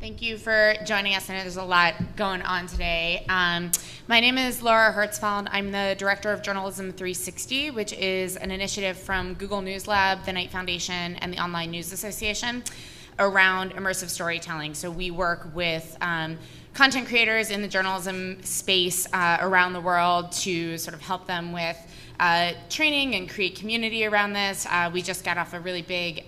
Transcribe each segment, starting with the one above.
Thank you for joining us. I know there's a lot going on today. My name is Laura Hertzfeld. I'm the Director of Journalism 360, which is an initiative from Google News Lab, the Knight Foundation, and the Online News Association around immersive storytelling. So we work with content creators in the journalism space around the world to sort of help them with training and create community around this. We just got off a really big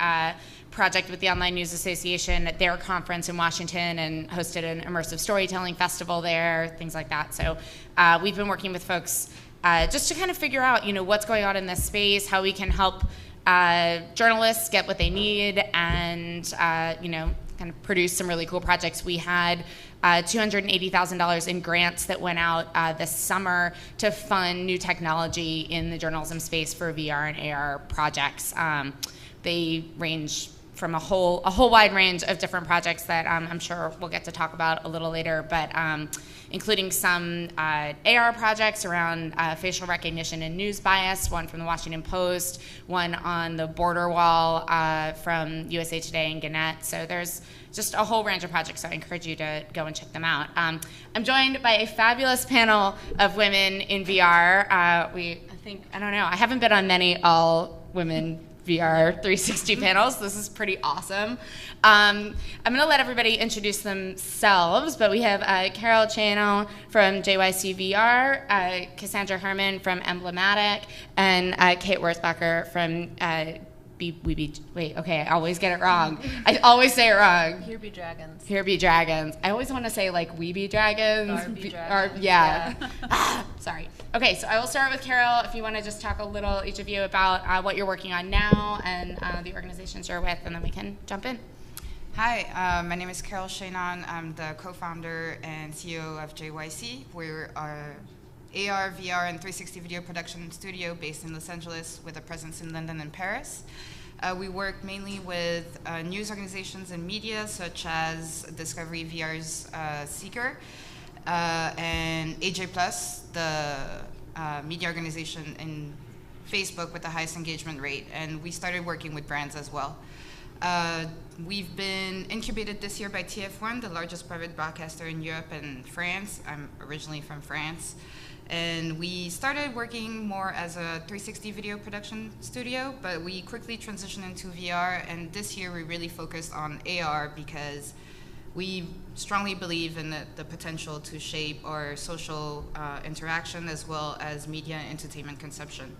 project with the Online News Association at their conference in Washington and hosted an immersive storytelling festival there, things like that. So we've been working with folks just to kind of figure out, what's going on in this space, how we can help journalists get what they need, and kind of produce some really cool projects. We had $280,000 in grants that went out this summer to fund new technology in the journalism space for VR and AR projects. They range from a whole wide range of different projects that I'm sure we'll get to talk about a little later, but including some AR projects around facial recognition and news bias, one from the Washington Post, one on the border wall from USA Today and Gannett. So there's just a whole range of projects, so I encourage you to go and check them out. I'm joined by a fabulous panel of women in VR. I haven't been on many all-women VR 360 panels. This is pretty awesome. I'm going to let everybody introduce themselves, but we have Carol Shannon from JYC VR, Cassandra Herman from Emblematic, and Kate Wurzbacher from I always get it wrong. I always say it wrong. Here Be Dragons. Here Be Dragons. I always want to say like We Be Dragons. Or Be Dragons. Sorry. Okay, so I will start with Carol. If you want to just talk a little, each of you, about what you're working on now and the organizations you're with, and then we can jump in. Hi, my name is Carol Shannon. I'm the co-founder and CEO of JYC. We're AR, VR, and 360 video production studio based in Los Angeles with a presence in London and Paris. We work mainly with news organizations and media such as Discovery VR's Seeker and AJ Plus, the media organization in Facebook with the highest engagement rate. And we started working with brands as well. We've been incubated this year by TF1, the largest private broadcaster in Europe and France. I'm originally from France. And we started working more as a 360 video production studio, but we quickly transitioned into VR, and this year we really focused on AR because we strongly believe in the potential to shape our social interaction as well as media and entertainment consumption.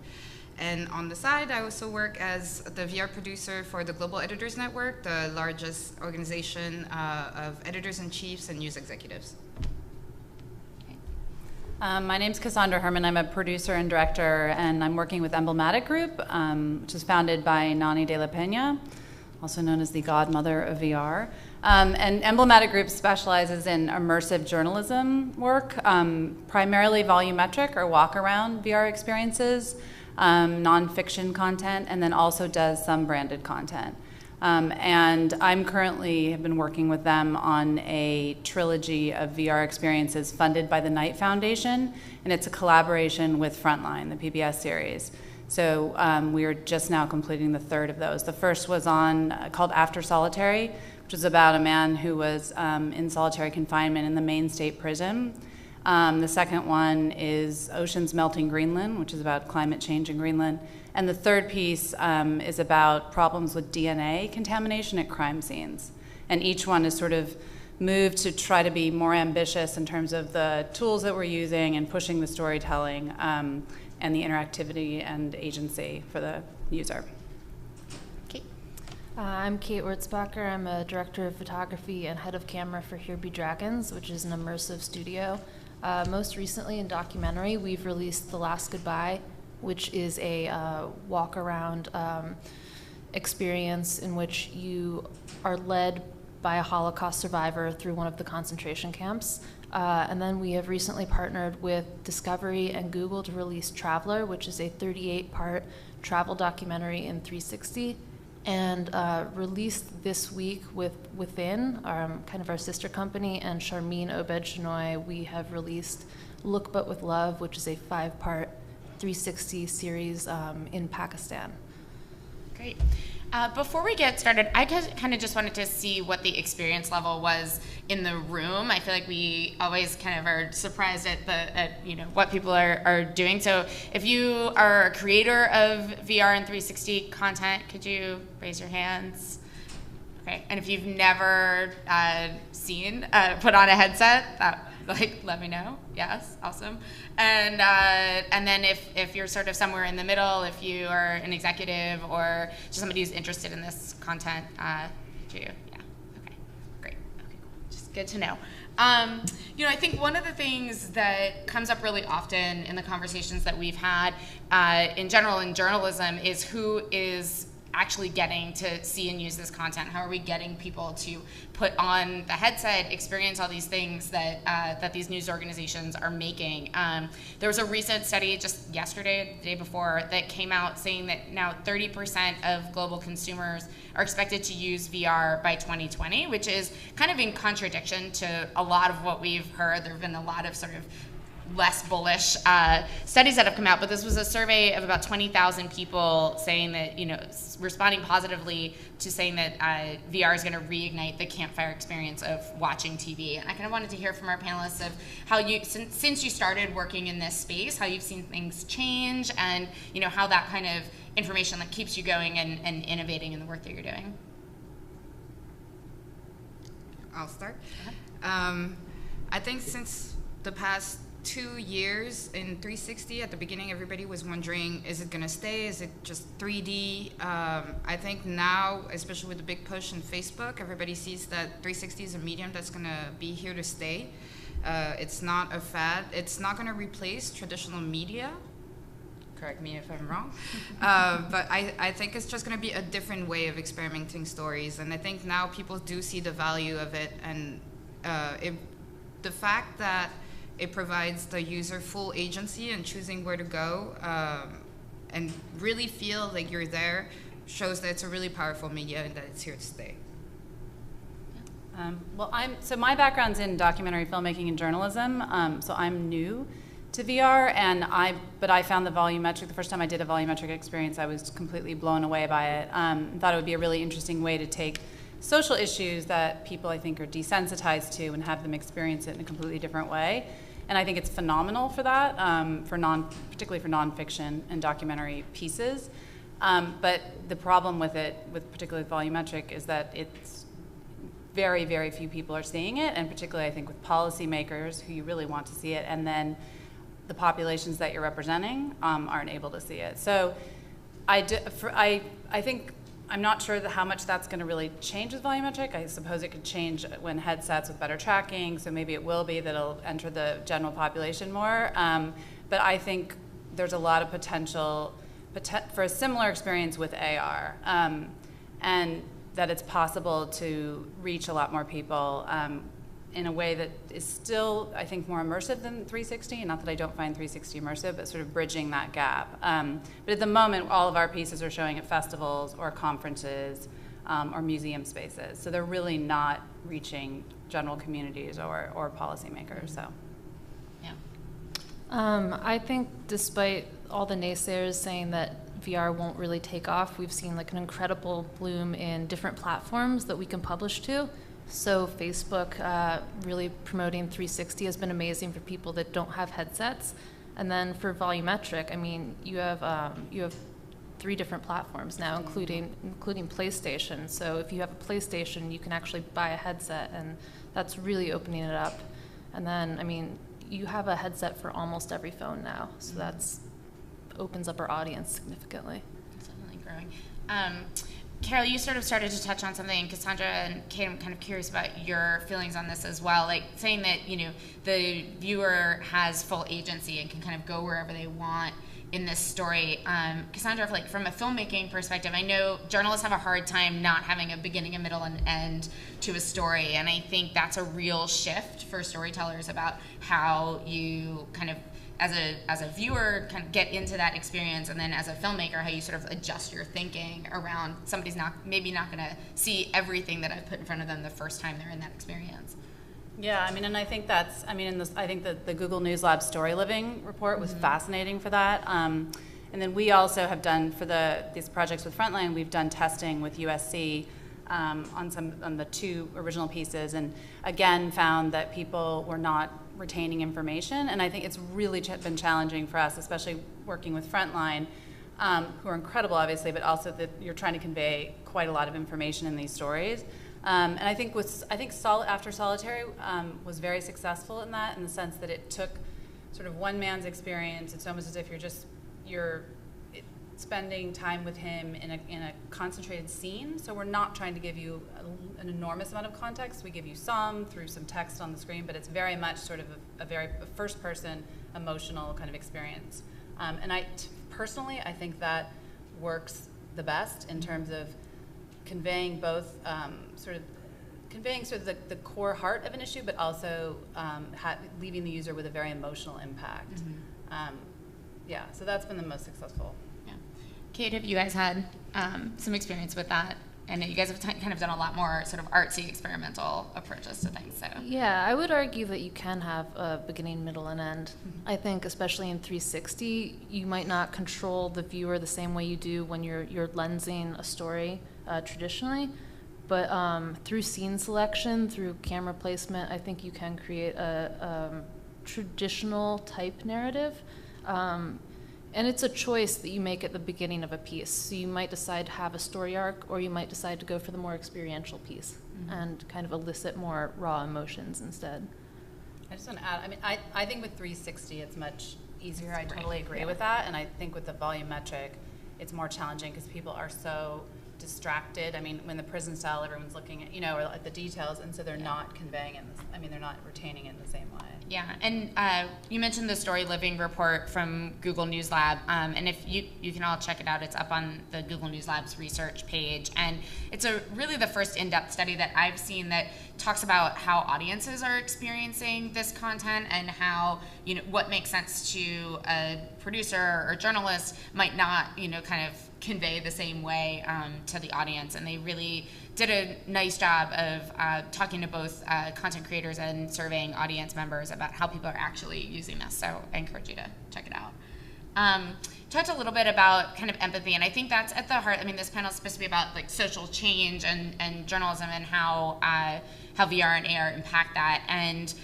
And on the side, I also work as the VR producer for the Global Editors Network, the largest organization of editors-in-chiefs and news executives. My name's Cassandra Herman. I'm a producer and director, and I'm working with Emblematic Group, which is founded by Nani de la Peña, also known as the godmother of VR. And Emblematic Group specializes in immersive journalism work, primarily volumetric or walk-around VR experiences, nonfiction content, and then also does some branded content. And I'm currently have been working with them on a trilogy of VR experiences funded by the Knight Foundation, and it's a collaboration with Frontline, the PBS series. So we are just now completing the third of those. The first was called After Solitary, which is about a man who was in solitary confinement in the Maine State Prison. The second one is Oceans Melting Greenland, which is about climate change in Greenland. And the third piece is about problems with DNA contamination at crime scenes. And each one is sort of moved to try to be more ambitious in terms of the tools that we're using and pushing the storytelling and the interactivity and agency for the user. Kate. I'm Kate Wurzbacher. I'm a director of photography and head of camera for Here Be Dragons, which is an immersive studio. Most recently in documentary, we've released The Last Goodbye, which is a walk-around experience in which you are led by a Holocaust survivor through one of the concentration camps. And then we have recently partnered with Discovery and Google to release Traveler, which is a 38-part travel documentary in 360, and released this week with Within, kind of our sister company, and Sharmeen Obed-Chinoy, we have released Look But With Love, which is a 5-part 360 series in Pakistan. Great. Before we get started, I kind of just wanted to see what the experience level was in the room. I feel like we always kind of are surprised at what people are doing. So if you are a creator of VR and 360 content, could you raise your hands? Okay, and if you've never put on a headset, let me know. Yes, awesome. And then if you're sort of somewhere in the middle, if you are an executive or just somebody who's interested in this content, okay, great, okay, cool. Just good to know. I think one of the things that comes up really often in the conversations that we've had in general in journalism is who is actually getting to see and use this content. How are we getting people to put on the headset, experience all these things that these news organizations are making? There was a recent study just yesterday, the day before, that came out saying that now 30% of global consumers are expected to use VR by 2020, which is kind of in contradiction to a lot of what we've heard. There have been a lot of sort of less bullish studies that have come out, but this was a survey of about 20,000 people saying that, responding positively to saying that VR is going to reignite the campfire experience of watching TV. And I kind of wanted to hear from our panelists of how you, since you started working in this space, how you've seen things change and, how that kind of information that keeps you going and innovating in the work that you're doing. I'll start. I think since the past 2 years in 360, at the beginning everybody was wondering, is it going to stay? Is it just 3D? I think now, especially with the big push in Facebook, everybody sees that 360 is a medium that's going to be here to stay. It's not a fad. It's not going to replace traditional media. Correct me if I'm wrong. But I think it's just going to be a different way of experimenting stories. And I think now people do see the value of it. And the fact that it provides the user full agency in choosing where to go and really feel like you're there shows that it's a really powerful media and that it's here to stay. So my background's in documentary filmmaking and journalism, so I'm new to VR, but I found the first time I did a volumetric experience, I was completely blown away by it. Thought it would be a really interesting way to take social issues that people, I think, are desensitized to and have them experience it in a completely different way. And I think it's phenomenal for that, particularly for nonfiction and documentary pieces. But the problem with it, particularly volumetric, is that it's very, very few people are seeing it, and particularly I think with policymakers who you really want to see it, and then the populations that you're representing aren't able to see it. So I think, I'm not sure how much that's going to really change with volumetric. I suppose it could change when headsets with better tracking, so maybe it will be that it'll enter the general population more. But I think there's a lot of potential for a similar experience with AR, and that it's possible to reach a lot more people in a way that is still, I think, more immersive than 360. Not that I don't find 360 immersive, but sort of bridging that gap. But at the moment, all of our pieces are showing at festivals or conferences or museum spaces. So they're really not reaching general communities or policymakers. So, yeah. I think despite all the naysayers saying that VR won't really take off, we've seen like an incredible bloom in different platforms that we can publish to. So Facebook really promoting 360 has been amazing for people that don't have headsets. And then for volumetric, I mean, you have 3 different platforms now, including PlayStation. So if you have a PlayStation, you can actually buy a headset, and that's really opening it up. And then, I mean, you have a headset for almost every phone now, so that's opens up our audience significantly. It's definitely growing. Carol, you sort of started to touch on something, and Cassandra and Kate, I'm kind of curious about your feelings on this as well, like saying that, the viewer has full agency and can kind of go wherever they want in this story. Cassandra, from a filmmaking perspective, I know journalists have a hard time not having a beginning, a middle, and end to a story, and I think that's a real shift for storytellers about how you kind of, as a viewer, kind of get into that experience, and then as a filmmaker, how you sort of adjust your thinking around somebody's maybe not going to see everything that I've put in front of them the first time they're in that experience. Yeah, I mean, and I think I think that the Google News Lab Story Living report was fascinating for that. And then we also have done, for these projects with Frontline, we've done testing with USC on the 2 original pieces, and again found that people were not retaining information. And I think it's really been challenging for us, especially working with Frontline, who are incredible, obviously, but also that you're trying to convey quite a lot of information in these stories. And I think After Solitary was very successful in that, in the sense that it took sort of one man's experience. It's almost as if you're spending time with him in a concentrated scene. So we're not trying to give you an enormous amount of context. We give you some through some text on the screen, but it's very much sort of a first-person emotional kind of experience. And personally, I think that works the best in terms of conveying both the core heart of an issue, but also leaving the user with a very emotional impact. So that's been the most successful. Kate, have you guys had some experience with that? I know you guys have kind of done a lot more sort of artsy, experimental approaches to things. So yeah, I would argue that you can have a beginning, middle, and end. Mm-hmm. I think especially in 360, you might not control the viewer the same way you do when you're lensing a story traditionally. But through scene selection, through camera placement, I think you can create a traditional type narrative. And it's a choice that you make at the beginning of a piece. So you might decide to have a story arc, or you might decide to go for the more experiential piece and kind of elicit more raw emotions instead. I just want to add, I think with 360 it's much easier. I totally agree with that. And I think with the volumetric, it's more challenging because people are so distracted. When the prison cell, everyone's looking at, or at the details, and so they're not conveying it. They're not retaining it in the same way. Yeah, and you mentioned the Story Living report from Google News Lab, and if you can all check it out, it's up on the Google News Lab's research page, and it's really the first in-depth study that I've seen that talks about how audiences are experiencing this content and how, what makes sense to a producer or journalist might not, kind of convey the same way to the audience. And they really did a nice job of talking to both content creators and surveying audience members about how people are actually using this. So I encourage you to check it out. Talked a little bit about kind of empathy, and I think that's at the heart. This panel is supposed to be about like social change and journalism and how VR and AR impact that. And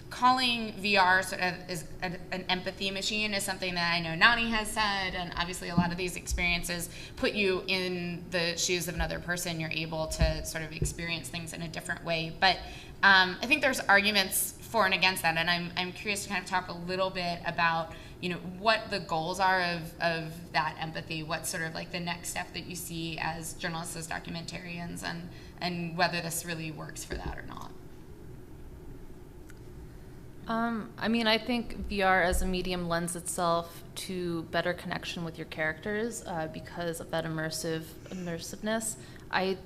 calling VR sort of is an empathy machine is something that I know Nani has said, and obviously a lot of these experiences put you in the shoes of another person. You're able to sort of experience things in a different way. But I think there's arguments for and against that, and I'm curious to kind of talk a little bit about what the goals are of that empathy, what's sort of like the next step that you see as journalists, as documentarians, and whether this really works for that or not. I think VR as a medium lends itself to better connection with your characters because of that immersiveness. I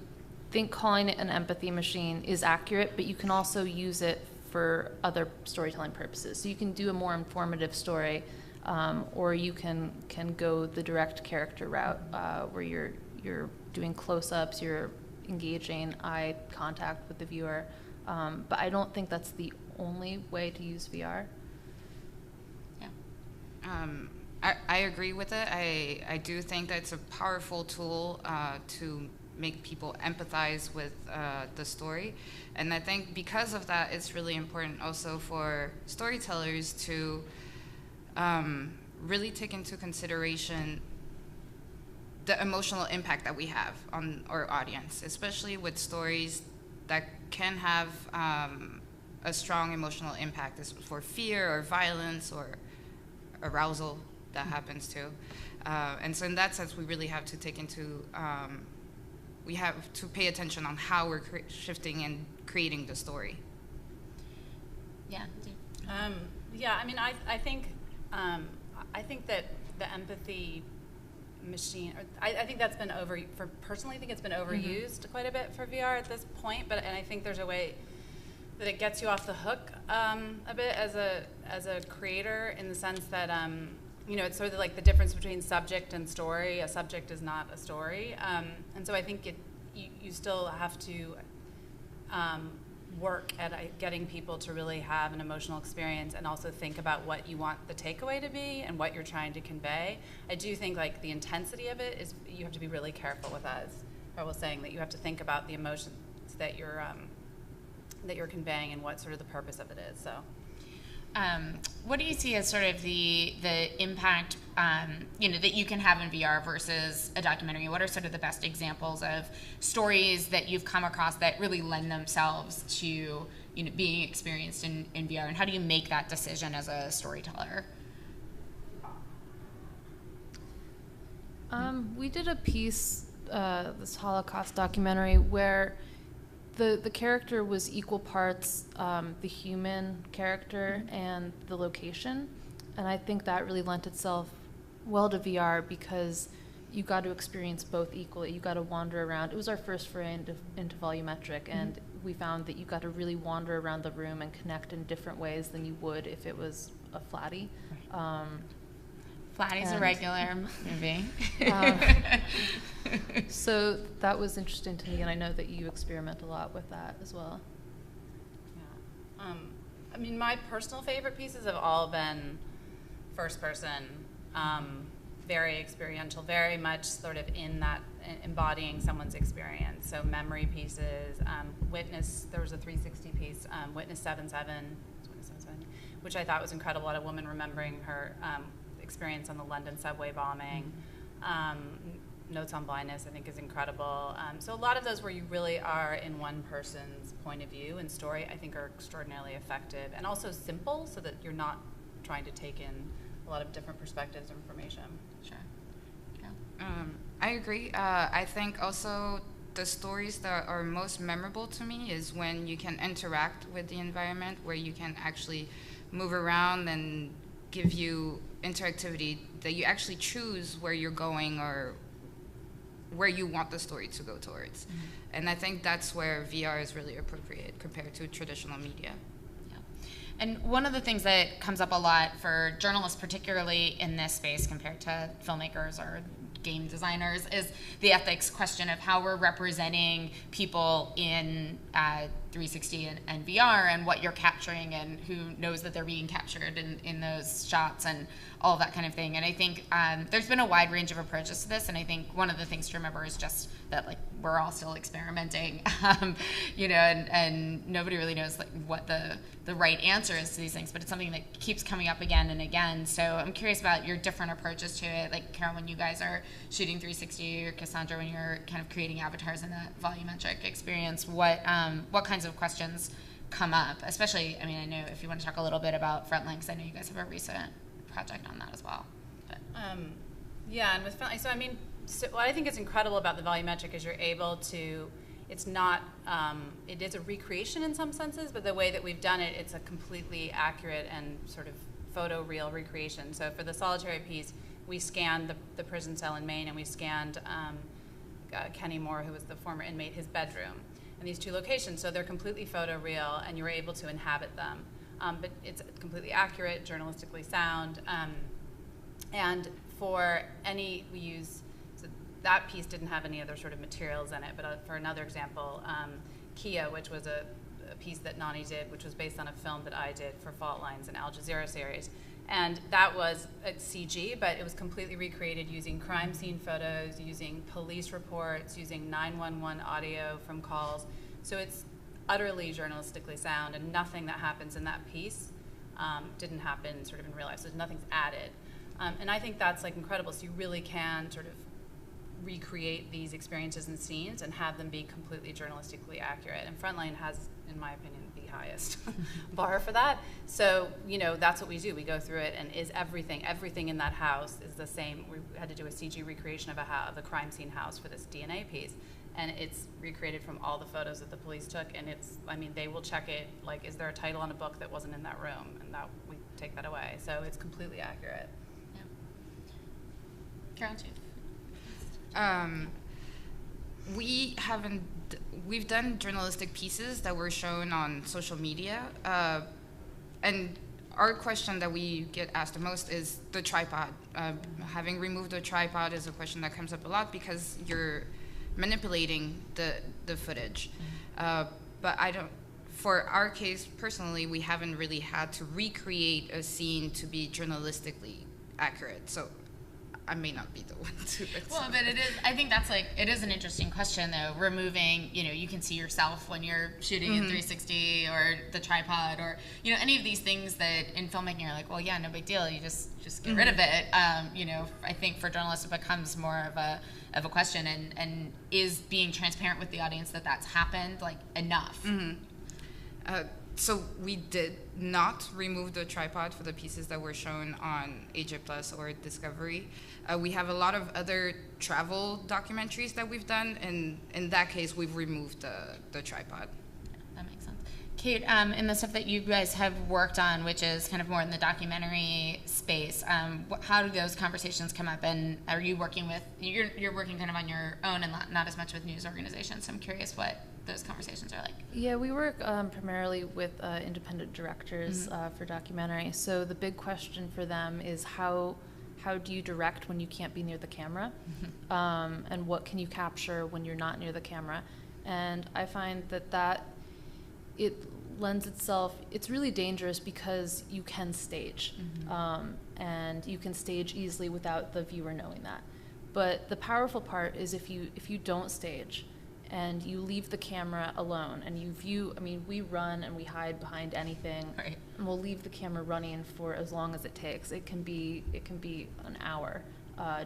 think calling it an empathy machine is accurate, but you can also use it for other storytelling purposes. So you can do a more informative story, or you can go the direct character route where you're doing close-ups, you're engaging eye contact with the viewer. But I don't think that's the only way to use VR. Yeah. I agree with it. I do think that it's a powerful tool to make people empathize with the story. And I think because of that, it's really important also for storytellers to really take into consideration the emotional impact that we have on our audience, especially with stories that can have a strong emotional impact for fear or violence or arousal that happens too. And so in that sense, we really have to take into, we have to pay attention on how we're shifting and creating the story. Yeah. I think that the empathy machine, I think that's been personally, I think it's been overused quite a bit for VR at this point, and I think there's a way that it gets you off the hook a bit as a creator, in the sense that it's sort of like the difference between subject and story. A subject is not a story, and so I think you still have to work at getting people to really have an emotional experience and also think about what you want the takeaway to be and what you're trying to convey. I do think like the intensity of it is, you have to be really careful with that, as Carl was saying, that you have to think about the emotions that you're conveying and what sort of the purpose of it is. So what do you see as sort of the impact that you can have in VR versus a documentary? What are sort of the best examples of stories that you've come across that really lend themselves to being experienced in VR, and how do you make that decision as a storyteller? We did a piece, this Holocaust documentary, where the character was equal parts the human character and the location, and I think that really lent itself well to VR because you got to experience both equally. You got to wander around. It was our first foray into volumetric, and we found that you got to really wander around the room and connect in different ways than you would if it was a flatty. Flatty's a regular movie. So that was interesting to me, and I know that you experiment a lot with that as well. Yeah. I mean, my personal favorite pieces have all been first person, very experiential, very much sort of in that, embodying someone's experience. So memory pieces, Witness, there was a 360 piece, Witness 7/7, which I thought was incredible. A woman remembering her experience on the London subway bombing. Notes on Blindness, I think, is incredible. So a lot of those where you really are in one person's point of view and story, I think, are extraordinarily effective and also simple, so that you're not trying to take in a lot of different perspectives and information. Sure. I agree. I think also the stories that are most memorable to me is when you can interact with the environment, where you can actually move around and give you interactivity, that you actually choose where you're going or where you want the story to go towards. And I think that's where VR is really appropriate compared to traditional media. Yeah. And one of the things that comes up a lot for journalists, particularly in this space compared to filmmakers or game designers, is the ethics question of how we're representing people in 360 and VR, and what you're capturing and who knows that they're being captured in those shots and all of that kind of thing. And I think there's been a wide range of approaches to this, and I think one of the things to remember is just that, like, we're all still experimenting, and nobody really knows like what the right answer is to these things, but it's something that keeps coming up again and again. So I'm curious about your different approaches to it. Like, Carol, when you guys are shooting 360, or Cassandra, when you're kind of creating avatars in that volumetric experience, what kinds of questions come up? Especially, I mean, I know if you want to talk a little bit about Frontline, because I know you guys have a recent project on that as well. But. Yeah, and with Frontline, so I mean, what I think is incredible about the volumetric is you're able to, it's not, it is a recreation in some senses, but the way that we've done it, it's a completely accurate and sort of photoreal recreation. So for the solitary piece, we scanned the prison cell in Maine, and we scanned Kenny Moore, who was the former inmate, his bedroom, and these two locations. So they're completely photoreal, and you're able to inhabit them. But it's completely accurate, journalistically sound, and for any, we use, so that piece didn't have any other sort of materials in it, but for another example, Kia, which was a piece that Nani did, which was based on a film that I did for Fault Lines, an Al Jazeera series. And that was a CG, but it was completely recreated using crime scene photos, using police reports, using 911 audio from calls. So it's utterly journalistically sound, and nothing that happens in that piece didn't happen sort of in real life, so nothing's added. And I think that's like incredible. So you really can sort of recreate these experiences and scenes and have them be completely journalistically accurate. And Frontline has, in my opinion, the highest bar for that. So, that's what we do. We go through it, and is everything in that house is the same. We had to do a CG recreation of a crime scene house for this DNA piece. And it's recreated from all the photos that the police took, and it's, I mean, they will check it, like, is there a title on a book that wasn't in that room? And that, we take that away. So it's completely accurate. We've done journalistic pieces that were shown on social media, and our question that we get asked the most is the tripod. Having removed the tripod is a question that comes up a lot because you're manipulating the footage. But for our case personally, we haven't really had to recreate a scene to be journalistically accurate. So I may not be the one to answer. Well, but it is. I think that's like it is an interesting question though. Removing, you can see yourself when you're shooting in 360 or the tripod or any of these things that in filmmaking you're like, well, yeah, no big deal. You just get rid of it. I think for journalists it becomes more of a question and is being transparent with the audience that that's happened like enough. So we did not remove the tripod for the pieces that were shown on AJ Plus or Discovery. We have a lot of other travel documentaries that we've done, and in that case, we've removed the tripod. That makes sense. Kate, in the stuff that you guys have worked on, which is kind of more in the documentary space, how do those conversations come up? And are you working with, you're working kind of on your own and not as much with news organizations, so I'm curious what those conversations are like. Yeah, we work primarily with independent directors for documentary. So the big question for them is how do you direct when you can't be near the camera? And what can you capture when you're not near the camera? And I find that it lends itself, it's really dangerous because you can stage. And you can stage easily without the viewer knowing that. But the powerful part is if you don't stage, and you leave the camera alone and you view, we run and we hide behind anything, right, and we'll leave the camera running for as long as it takes. It can be an hour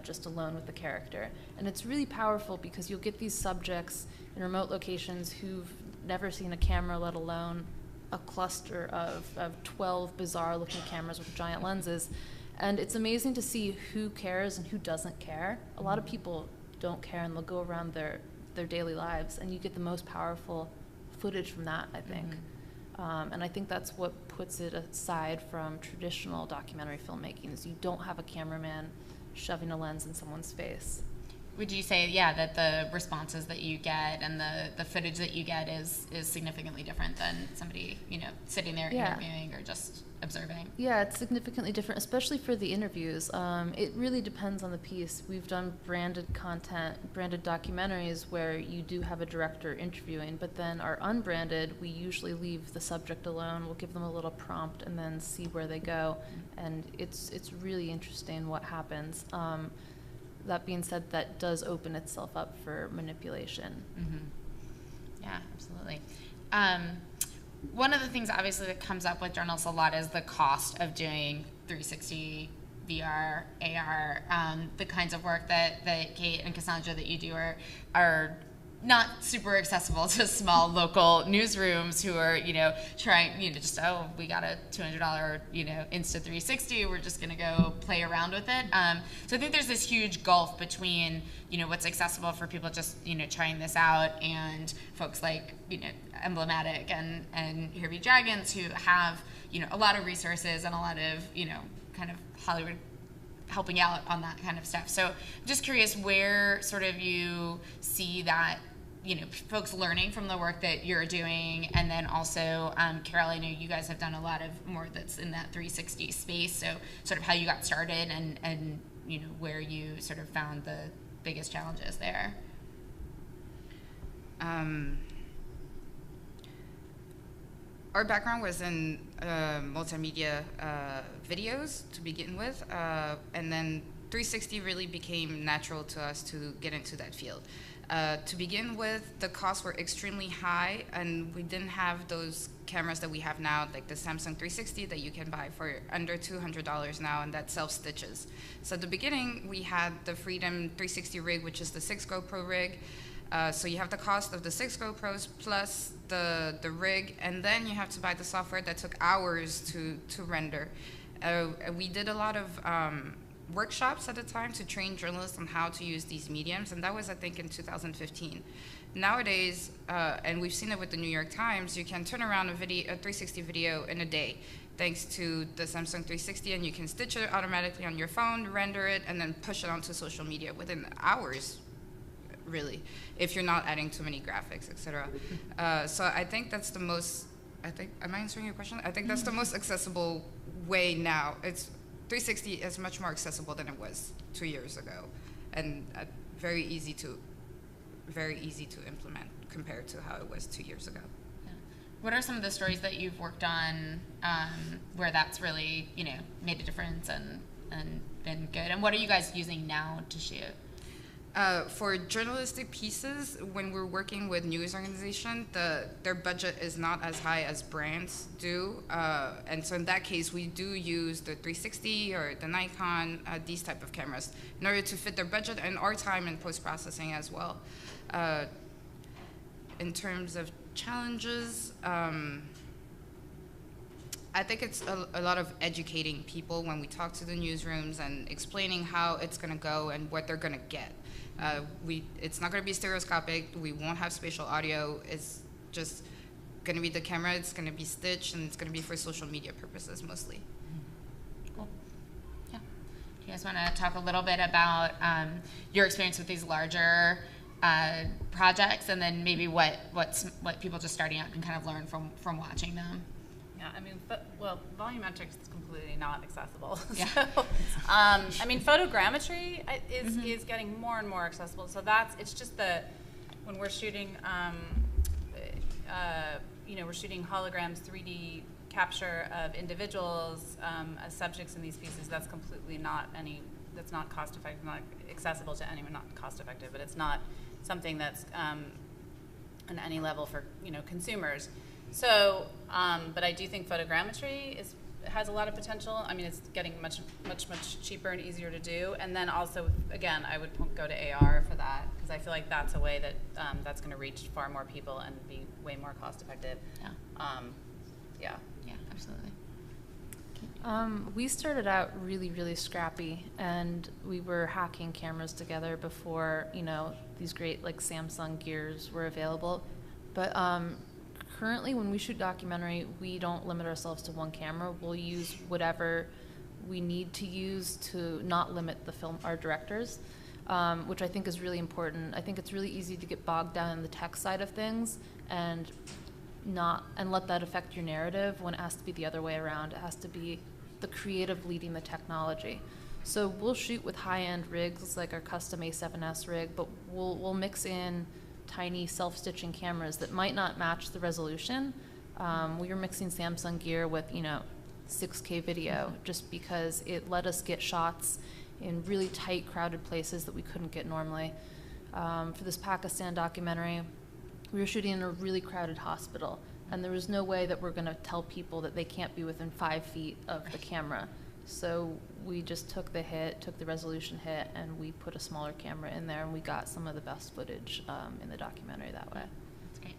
just alone with the character. And it's really powerful because you'll get these subjects in remote locations who've never seen a camera, let alone a cluster of 12 bizarre looking cameras with giant lenses. And it's amazing to see who cares and who doesn't care. A lot of people don't care and they'll go around their daily lives, and you get the most powerful footage from that, I think. And I think that's what puts it aside from traditional documentary filmmaking, is you don't have a cameraman shoving a lens in someone's face. Would you say, that the responses that you get and the footage that you get is significantly different than somebody, sitting there interviewing or just observing? Yeah, it's significantly different, especially for the interviews. It really depends on the piece. We've done branded content, branded documentaries where you do have a director interviewing, but then our unbranded, we usually leave the subject alone. We'll give them a little prompt and then see where they go. And it's really interesting what happens. That being said, that does open itself up for manipulation. Yeah, absolutely. One of the things obviously that comes up with journalists a lot is the cost of doing 360 VR, AR. The kinds of work that Kate and Cassandra that you do are not super accessible to small local newsrooms who are, trying, we got a $200, Insta360, we're just gonna go play around with it. So I think there's this huge gulf between, what's accessible for people just, trying this out, and folks like, Emblematic and Here Be Dragons, who have, a lot of resources and a lot of, kind of Hollywood helping out on that kind of stuff. So I'm just curious where sort of you see that, folks learning from the work that you're doing, and then also, Carol, I know you guys have done a lot of more that's in that 360 space, so sort of how you got started and where you sort of found the biggest challenges there. Our background was in multimedia videos to begin with, and then 360 really became natural to us to get into that field. To begin with, the costs were extremely high, and we didn't have those cameras that we have now, like the Samsung 360 that you can buy for under $200 now, and that self-stitches. So at the beginning, we had the Freedom 360 rig, which is the 6 GoPro rig. So you have the cost of the 6 GoPros plus the rig, and then you have to buy the software that took hours to render. We did a lot of workshops at the time to train journalists on how to use these mediums, and that was, I think, in 2015. Nowadays, and we've seen it with the New York Times, you can turn around a 360 video in a day, thanks to the Samsung 360, and you can stitch it automatically on your phone, render it, and then push it onto social media within hours, really, if you're not adding too many graphics, etc. So I think that's the most, am I answering your question? I think that's the most accessible way now. 360 is much more accessible than it was 2 years ago, and very easy to implement compared to how it was 2 years ago. Yeah. What are some of the stories that you've worked on where that's really, made a difference and been good? And what are you guys using now to shoot? For journalistic pieces, when we're working with news organization, their budget is not as high as brands do, and so in that case, we do use the 360 or the Nikon, these type of cameras, in order to fit their budget and our time in post-processing as well. In terms of challenges, I think it's a lot of educating people when we talk to the newsrooms and explaining how it's going to go and what they're going to get. It's not going to be stereoscopic. We won't have spatial audio. It's just going to be the camera. It's going to be stitched, and it's going to be for social media purposes mostly. Cool. Yeah. Do you guys want to talk a little bit about your experience with these larger projects, and then maybe what people just starting out can kind of learn from watching them? Yeah, I mean, volumetrics is completely not accessible. Yeah. So, I mean, photogrammetry is getting more and more accessible. So it's just when we're shooting, we're shooting holograms, 3D capture of individuals as subjects in these pieces. That's completely that's not cost effective, not accessible to anyone, not cost effective, but it's not something that's on any level for consumers. So, but I do think photogrammetry has a lot of potential. I mean, it's getting much cheaper and easier to do. And then also, again, I would go to AR for that, because I feel like that's a way that that's going to reach far more people and be way more cost effective. Yeah, absolutely. We started out really, really scrappy, and we were hacking cameras together before, these great like Samsung gears were available. But currently, when we shoot documentary, we don't limit ourselves to one camera. We'll use whatever we need to use to not limit our directors, which I think is really important. I think it's really easy to get bogged down in the tech side of things and let that affect your narrative, when it has to be the other way around. It has to be the creative leading the technology. So we'll shoot with high-end rigs like our custom A7S rig, but we'll mix in tiny self-stitching cameras that might not match the resolution. We were mixing Samsung gear with 6K video just because it let us get shots in really tight, crowded places that we couldn't get normally. For this Pakistan documentary, we were shooting in a really crowded hospital, and there was no way that we're going to tell people that they can't be within 5 feet of the camera. So we just took the resolution hit, and we put a smaller camera in there, and we got some of the best footage in the documentary that way. That's great.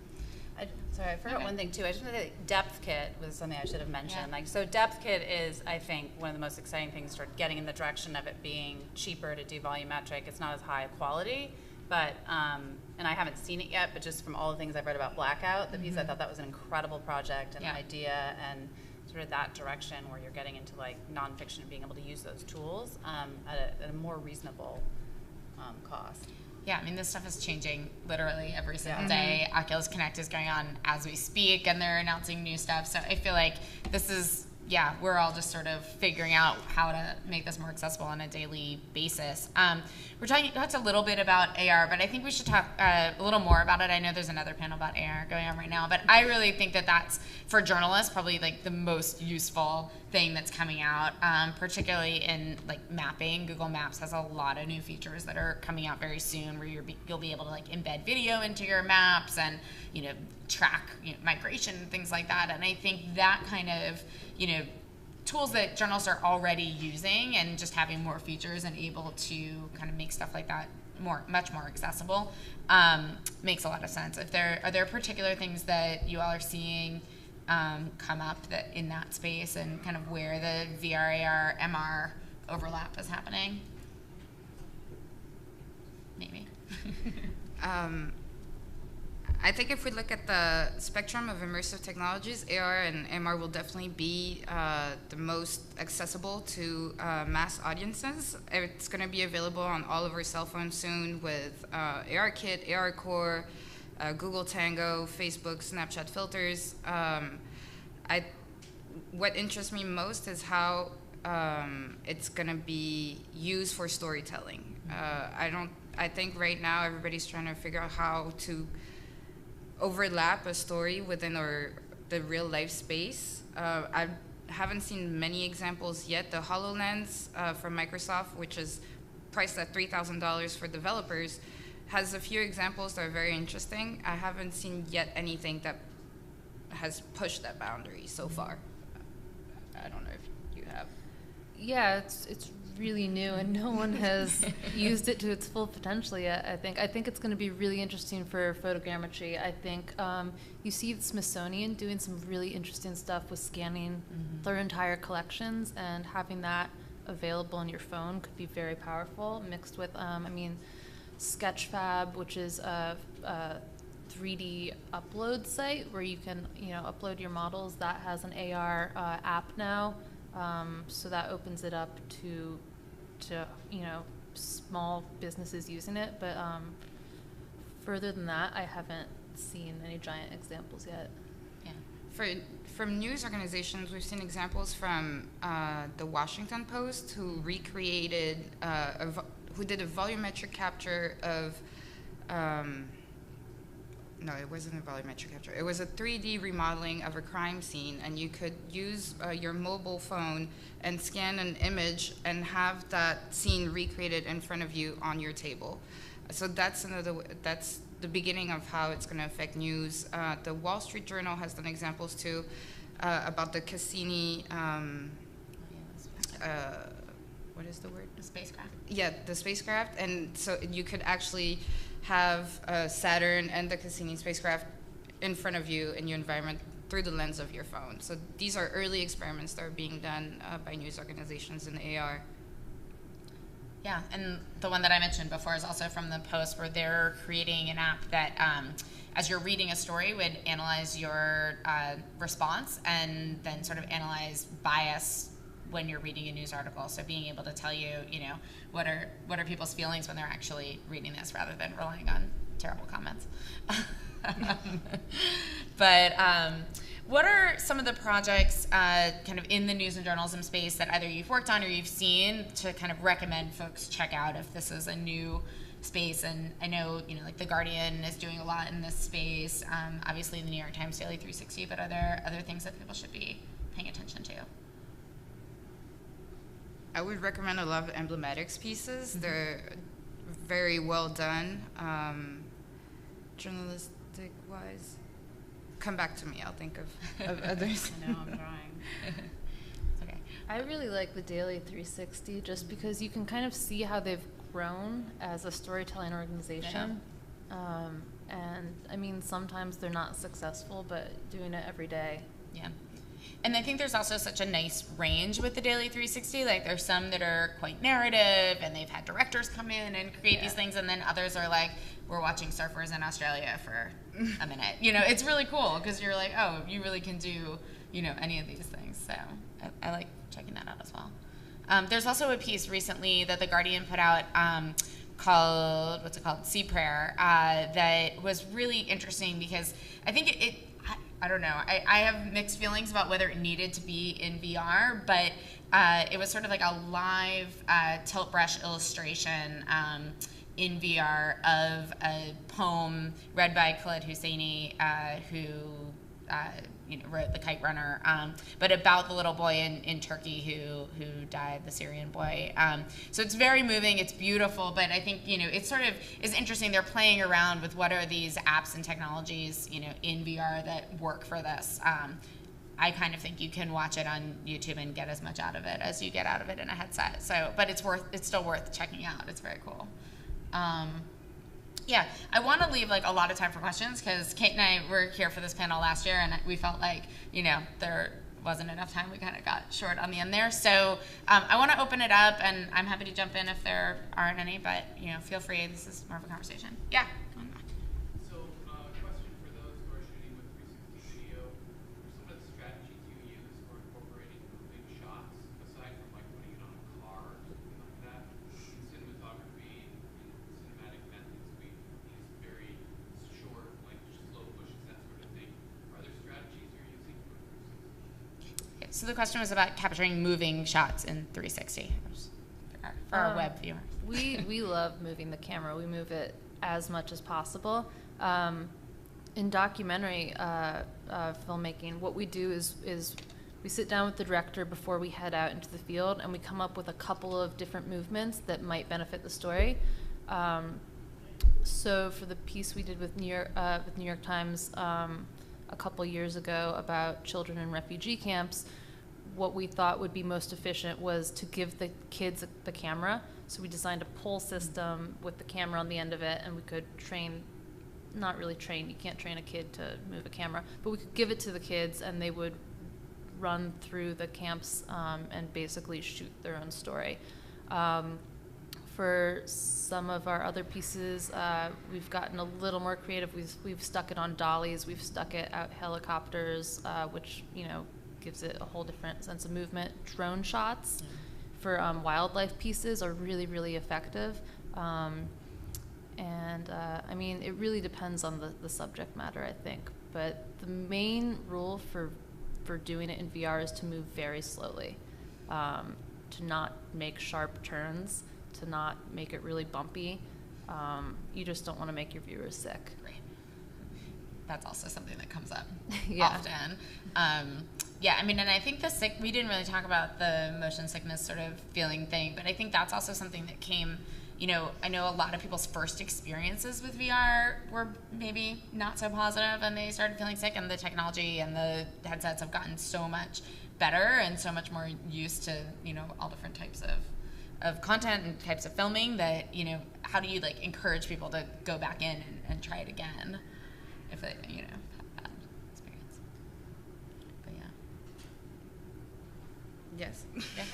Sorry, I forgot one thing too. I just want to say depth kit was something I should have mentioned. Yeah. So depth kit is, I think, one of the most exciting things toward getting in the direction of it being cheaper to do volumetric. It's not as high quality, but and I haven't seen it yet, but just from all the things I've read about Blackout, the piece, I thought that was an incredible project and idea, and sort of that direction where you're getting into like nonfiction and being able to use those tools at a more reasonable cost. Yeah, I mean, this stuff is changing literally every single day. Oculus Connect is going on as we speak, and they're announcing new stuff. So I feel like this is, we're all just sort of figuring out how to make this more accessible on a daily basis. We're talked a little bit about AR, but I think we should talk a little more about it. I know there's another panel about AR going on right now, but I really think that that's, for journalists, probably like the most useful thing that's coming out, particularly in like mapping. Google Maps has a lot of new features that are coming out very soon, where you'll be able to like embed video into your maps and track migration and things like that. And I think that kind of tools that journalists are already using, and just having more features and able to kind of make stuff like that much more accessible makes a lot of sense. Are there particular things that you all are seeing come up in that space, and kind of where the VR, AR, MR overlap is happening? Maybe. I think if we look at the spectrum of immersive technologies, AR and MR will definitely be the most accessible to mass audiences. It's going to be available on all of our cell phones soon with ARKit, ARCore, Google Tango, Facebook, Snapchat filters. What interests me most is how it's going to be used for storytelling. I think right now everybody's trying to figure out how to overlap a story within our the real life space. I haven't seen many examples yet. The HoloLens from Microsoft, which is priced at $3,000 for developers, has a few examples that are very interesting. I haven't seen yet anything that has pushed that boundary so far. I don't know if you have. Yeah, it's really new, and no one has used it to its full potential yet. I think it's going to be really interesting for photogrammetry. I think you see the Smithsonian doing some really interesting stuff with scanning their entire collections, and having that available on your phone could be very powerful. Mixed with, Sketchfab, which is a 3D upload site where you can, upload your models. That has an AR app now, so that opens it up to small businesses using it. But further than that, I haven't seen any giant examples yet. Yeah. From news organizations, we've seen examples from the Washington Post, who recreated who did a volumetric capture of, no, it wasn't a volumetric capture. It was a 3D remodeling of a crime scene, and you could use your mobile phone and scan an image and have that scene recreated in front of you on your table. So that's that's the beginning of how it's going to affect news. The Wall Street Journal has done examples too about the Cassini. What is the word? The spacecraft. Yeah, the spacecraft. And so you could actually have Saturn and the Cassini spacecraft in front of you in your environment through the lens of your phone. So these are early experiments that are being done by news organizations in AR. Yeah, and the one that I mentioned before is also from the Post, where they're creating an app that, as you're reading a story, would analyze your response and then sort of analyze bias when you're reading a news article. So being able to tell you, what are people's feelings when they're actually reading this, rather than relying on terrible comments. But what are some of the projects kind of in the news and journalism space that either you've worked on or you've seen to kind of recommend folks check out if this is a new space? And I know, like The Guardian is doing a lot in this space, obviously the New York Times Daily 360, but are there other things that people should be paying attention to? I would recommend a lot of emblematics pieces. They're very well done, journalistic-wise. Come back to me. I'll think of others. I know, I'm trying. Okay. I really like the Daily 360 just because you can kind of see how they've grown as a storytelling organization. And I mean, sometimes they're not successful, but doing it every day. Yeah. And I think there's also such a nice range with the Daily 360. Like, there's some that are quite narrative, and they've had directors come in and create these things, and then others are like, we're watching surfers in Australia for a minute. It's really cool because you're like, oh, you really can do, any of these things. So I like checking that out as well. There's also a piece recently that The Guardian put out called, Sea Prayer, that was really interesting because I think I don't know. I have mixed feelings about whether it needed to be in VR, but it was sort of like a live tilt brush illustration in VR of a poem read by Khaled Hosseini, who wrote The Kite Runner, but about the little boy in Turkey who died, the Syrian boy. So it's very moving, it's beautiful, but I think, it sort of is interesting. They're playing around with what are these apps and technologies, in VR that work for this. I kind of think you can watch it on YouTube and get as much out of it as you get out of it in a headset. So, but it's still worth checking out. It's very cool. Yeah, I want to leave a lot of time for questions because Kate and I were here for this panel last year, and we felt like there wasn't enough time. We kind of got short on the end there. So I want to open it up, and I'm happy to jump in if there aren't any. But feel free. This is more of a conversation. Yeah. So, question for those who are shooting with 360 video: what are some of the strategies you use for incorporating moving shots, aside from putting it on a car or something like that? In cinematography, in cinematic methods, we use very short, slow pushes, that sort of thing. Are there strategies you're using for 360? So the question was about capturing moving shots in 360 for our web viewers. We love moving the camera. We move it as much as possible. In documentary, filmmaking. What we do is we sit down with the director before we head out into the field, and we come up with a couple of different movements that might benefit the story. So for the piece we did with New York Times a couple years ago about children in refugee camps, what we thought would be most efficient was to give the kids the camera. So we designed a pull system with the camera on the end of it, and we could not really train, you can't train a kid to move a camera, but we could give it to the kids and they would run through the camps and basically shoot their own story. For some of our other pieces, we've gotten a little more creative. We've stuck it on dollies, we've stuck it out helicopters, which, gives it a whole different sense of movement. Drone shots for wildlife pieces are really, really effective. It really depends on the subject matter, I think. But the main rule for doing it in VR is to move very slowly, to not make sharp turns, to not make it really bumpy. You just don't want to make your viewers sick. Right. That's also something that comes up Yeah. often. And I think we didn't really talk about the motion sickness sort of feeling thing, but I think that's also something that came, I know a lot of people's first experiences with VR were maybe not so positive, and they started feeling sick, and the technology and the headsets have gotten so much better and so much more used to, all different types of content and types of filming that, how do you encourage people to go back in and try it again if they, have bad experience? But yeah. Yes. Yeah.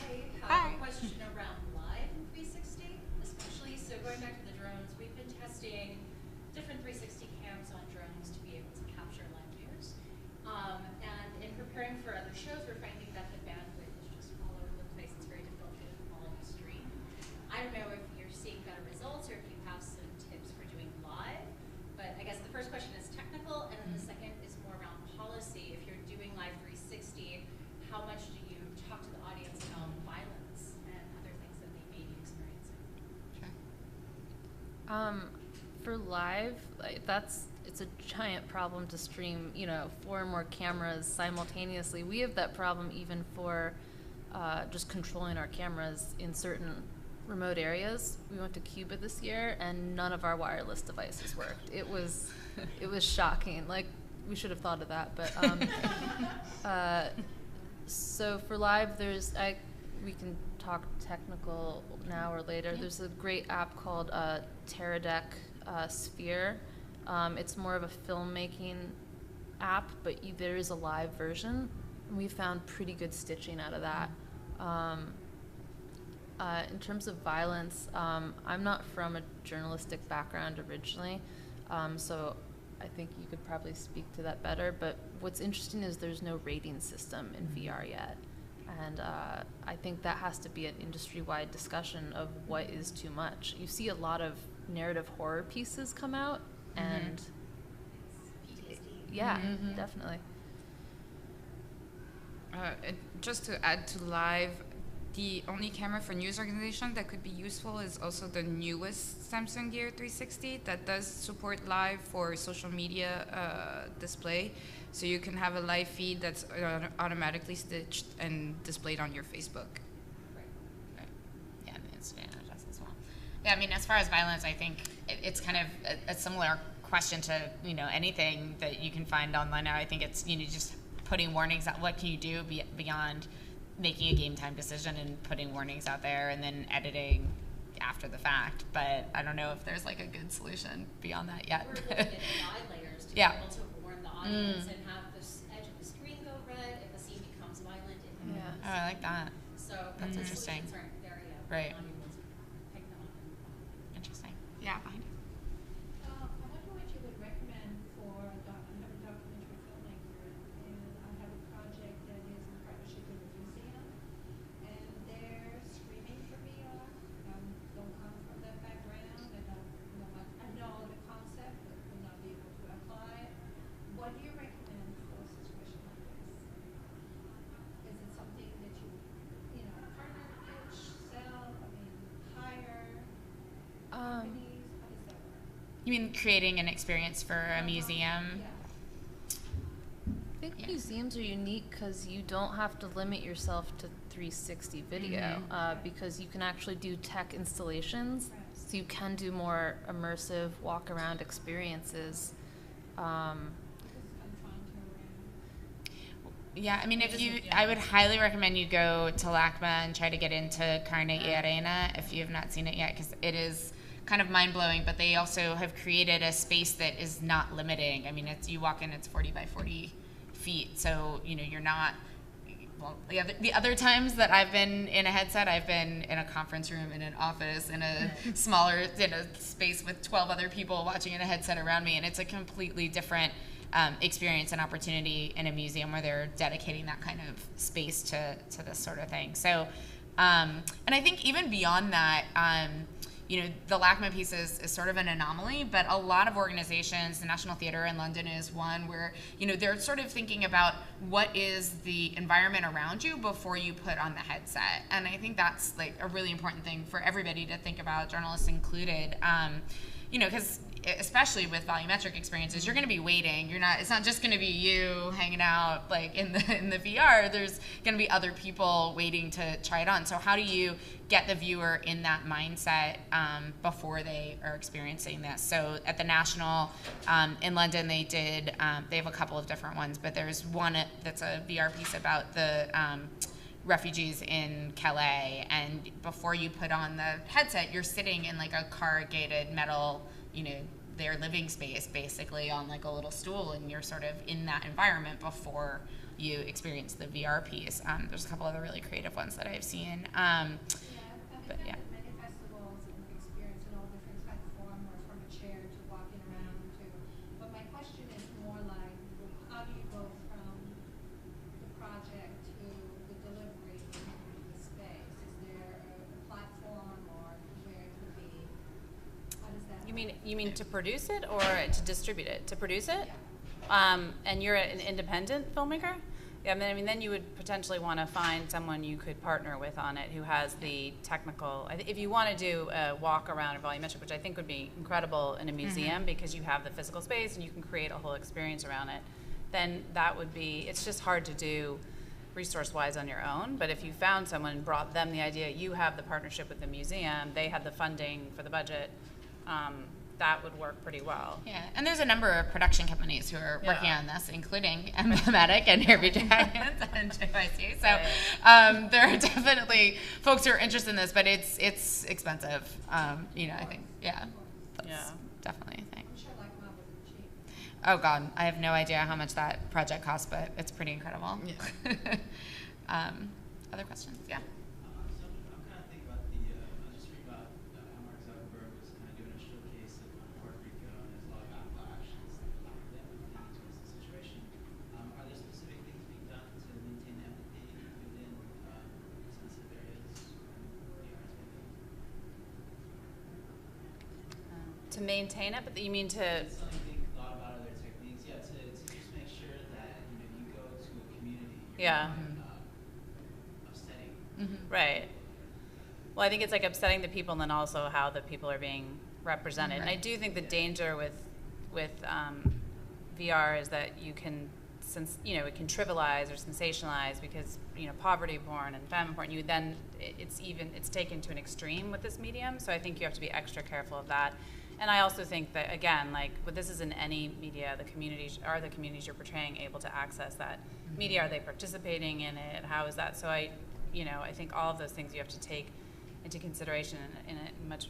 I have a question around live in 360, especially. So going back to the drones, we've been testing different 360 cams on drones to be able to capture live news. And in preparing for other shows, we're finding that the bandwidth is just all over the place. It's very difficult to get the quality stream. I don't know if you're seeing better results or if you have some tips for doing live. But I guess the first question is technical, and then the second is more around policy. If you're doing live 360, how much do you talk to the audience about violence and other things that they may be experiencing? For live, it's a giant problem to stream, 4 or more cameras simultaneously. We have that problem even for just controlling our cameras in certain remote areas. We went to Cuba this year, and none of our wireless devices worked. It was shocking. We should have thought of that, but so for live, we can talk technical now or later. Yeah. There's a great app called Teradek Sphere. It's more of a filmmaking app, but there is a live version, and we found pretty good stitching out of that. In terms of violence, I'm not from a journalistic background originally, so I think you could probably speak to that better. But what's interesting is there's no rating system in VR yet. And I think that has to be an industry-wide discussion of what is too much. You see a lot of narrative horror pieces come out, and yeah, definitely. And just to add to live, the only camera for news organization that could be useful is also the newest Samsung Gear 360 that does support live for social media display. So you can have a live feed that's automatically stitched and displayed on your Facebook. Right. Yeah, it's does as well. Yeah, as far as violence, I think it's kind of a similar question to anything that you can find online now. I think it's just putting warnings out. What can you do beyond making a game time decision and putting warnings out there and then editing after the fact? But I don't know if there's a good solution beyond that yet. We're looking at AI layers to Yeah. be able to warn the audience and have the edge of the screen go red if a scene becomes violent. Yeah. Oh, I like that. So That's the interesting. solutions aren't there yet. Right. We're not able to pick them up and Interesting. Yeah, behind you. I wonder what you would recommend for I'm a documentary filmmaker, and I have a project that is in partnership with a museum, and they're screening for VR. Don't come from that background, and I know the concept, but will not be able to apply it. What do you recommend for a situation like this? Is it something that you partner, pitch, sell, hire companies? How does that work? You mean creating an experience for a museum? Yeah. Yeah. Museums are unique because you don't have to limit yourself to 360 video because you can actually do tech installations, so you can do more immersive walk-around experiences. Yeah, I mean, I would highly recommend you go to LACMA and try to get into Carnegie Arena if you have not seen it yet, because it is kind of mind-blowing, but they also have created a space that is not limiting. I mean, you walk in, it's 40 by 40 feet, so, you're not, well, the other times that I've been in a headset, I've been in a conference room, in an office, in a smaller, in a space with 12 other people watching in a headset around me, and it's a completely different experience and opportunity in a museum where they're dedicating that kind of space to this sort of thing. So, and I think even beyond that, the LACMA piece is sort of an anomaly, but a lot of organizations, the National Theatre in London is one where, they're sort of thinking about what is the environment around you before you put on the headset. And I think that's like a really important thing for everybody to think about, journalists included, because especially with volumetric experiences, you're going to be waiting. It's not just going to be you hanging out like in the VR. There's going to be other people waiting to try it on. So how do you get the viewer in that mindset before they are experiencing this? So at the National in London, they have a couple of different ones, but there's one that's a VR piece about the refugees in Calais, and before you put on the headset, you're sitting in like a corrugated metal, their living space basically on like a little stool, and you're sort of in that environment before you experience the VR piece. There's a couple other really creative ones that I've seen. But yeah. Many festivals and experience in all different type of form, or from a chair to walking around to. But my question is more like, how do you go from the project to the delivery in the space? Is there a platform or where it could be? How does that? You mean to produce it or to distribute it? To produce it? Yeah. And you're an independent filmmaker? Yeah, I mean, then you would potentially want to find someone you could partner with on it who has the technical. If you want to do a walk around or volumetric, which I think would be incredible in a museum because you have the physical space and you can create a whole experience around it, then that would be. It's just hard to do resource-wise on your own. But if you found someone and brought them the idea, you have the partnership with the museum, they have the funding for the budget. That would work pretty well. Yeah, and there's a number of production companies who are working on this, including Emblematic and Here Be Dragons and JYC. So there are definitely folks who are interested in this, but it's expensive. I think, that's definitely a thing. I'm sure like mine wasn't cheap. Oh God, I have no idea how much that project costs, but it's pretty incredible. Yeah. Other questions? Yeah. To maintain it, but you mean to? Something being thought about other techniques, to just make sure that you go to a community. Yeah. Upsetting. Right. Well, I think it's like upsetting the people, and then also how the people are being represented. Right. And I do think the danger with VR is that you can, it can trivialize or sensationalize because poverty porn and famine porn. It's taken to an extreme with this medium. So I think you have to be extra careful of that. And I also think that, again, but this is in any media, the communities you're portraying able to access that media? Are they participating in it? How is that? So I think all of those things you have to take into consideration in a much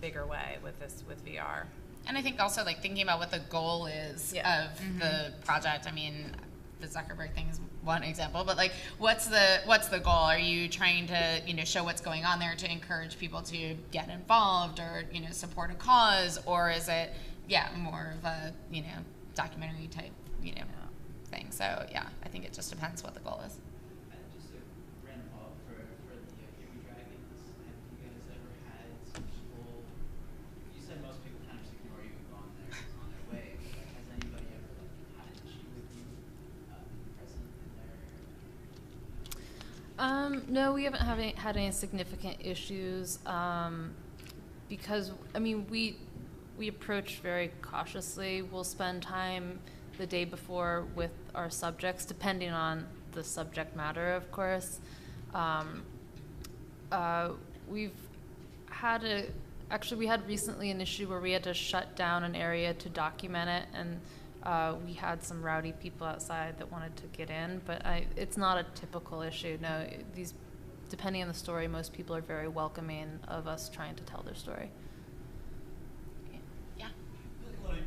bigger way with VR. And I think also thinking about what the goal is of the project. I mean, the Zuckerberg thing is one example, but what's the goal? Are you trying to show what's going on there to encourage people to get involved or support a cause, or is it more of a documentary type thing? So I think it just depends what the goal is. Just a random follow-up for the Here Be Dragons. Have you guys ever had some people? You said most people kind of just ignore you and go on their way. But has anybody ever had an issue with you being present in there? No, we haven't had any significant issues because we approach very cautiously. We'll spend time the day before with our subjects, depending on the subject matter, of course. We've had we had recently an issue where we had to shut down an area to document it, and we had some rowdy people outside that wanted to get in, but it's not a typical issue. No, depending on the story, most people are very welcoming of us trying to tell their story. Yeah. I feel like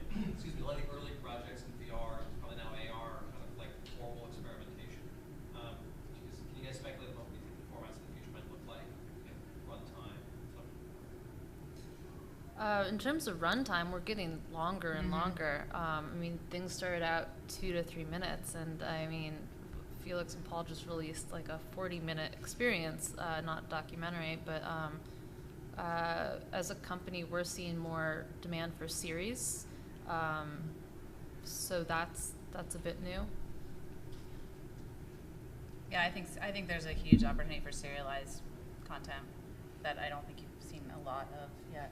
a lot of the early projects in VR, probably now AR, kind of like formal experimentation. Can you guys speculate about what you think the formats in the future might look like? Runtime, stuff? In terms of runtime, we're getting longer and longer. I mean, things started out 2 to 3 minutes, and I mean, Felix and Paul just released like a 40-minute experience, not documentary, but as a company, we're seeing more demand for series, so that's a bit new. Yeah, I think there's a huge opportunity for serialized content that I don't think you've seen a lot of yet.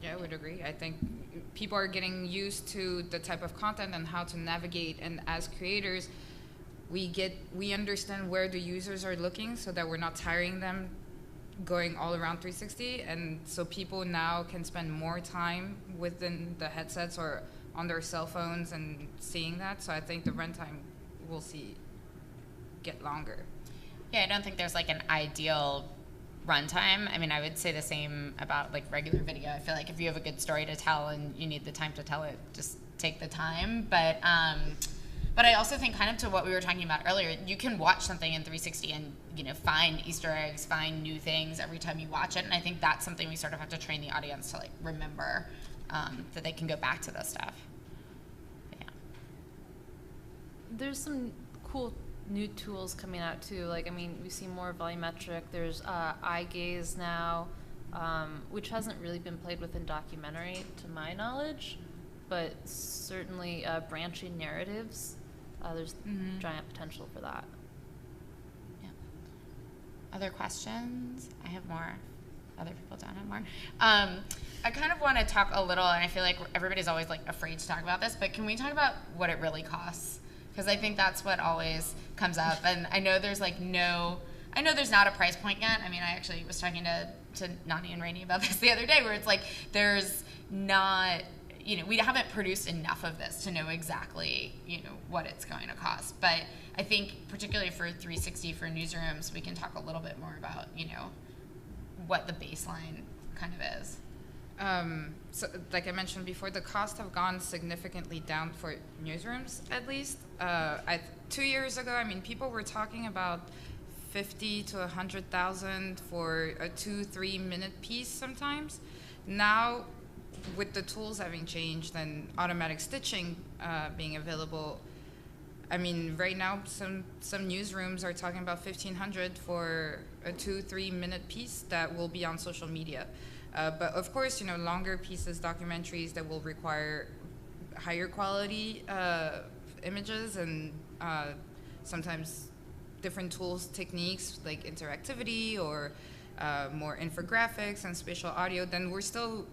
Yeah, I would agree. I think people are getting used to the type of content and how to navigate, and as creators, we understand where the users are looking so that we're not tiring them going all around 360, and so people now can spend more time within the headsets or on their cell phones and seeing that. So I think the runtime we'll see get longer. Yeah, I don't think there's like an ideal runtime. I mean, I would say the same about like regular video. I feel like if you have a good story to tell and you need the time to tell it, just take the time. But I also think, kind of to what we were talking about earlier, you can watch something in 360 and, you know, find Easter eggs, find new things every time you watch it. And I think that's something we sort of have to train the audience to like remember, that they can go back to this stuff. But yeah. There's some cool new tools coming out too. Like, I mean, we see more volumetric. There's eye gaze now, which hasn't really been played with in documentary, to my knowledge, but certainly branching narratives. There's giant potential for that. Yeah. Other questions? I have more. Other people don't have more. I kind of want to talk a little, and I feel like everybody's always like afraid to talk about this, but can we talk about what it really costs? Because I think that's what always comes up. And I know there's like there's not a price point yet. I mean, I actually was talking to Nani and Rainey about this the other day, where it's like there's not, you know, we haven't produced enough of this to know exactly, you know, what it's going to cost. But I think particularly for 360, for newsrooms, we can talk a little bit more about, you know, what the baseline kind of is. So, like I mentioned before, the costs have gone significantly down for newsrooms, at least. 2 years ago, I mean, people were talking about 50 to 100,000 for a 2-3 minute piece sometimes. Now, with the tools having changed and automatic stitching being available, I mean, right now some newsrooms are talking about 1,500 for a 2-3 minute piece that will be on social media. But of course, you know, longer pieces, documentaries that will require higher quality images and sometimes different tools, techniques like interactivity or more infographics and spatial audio, then we're still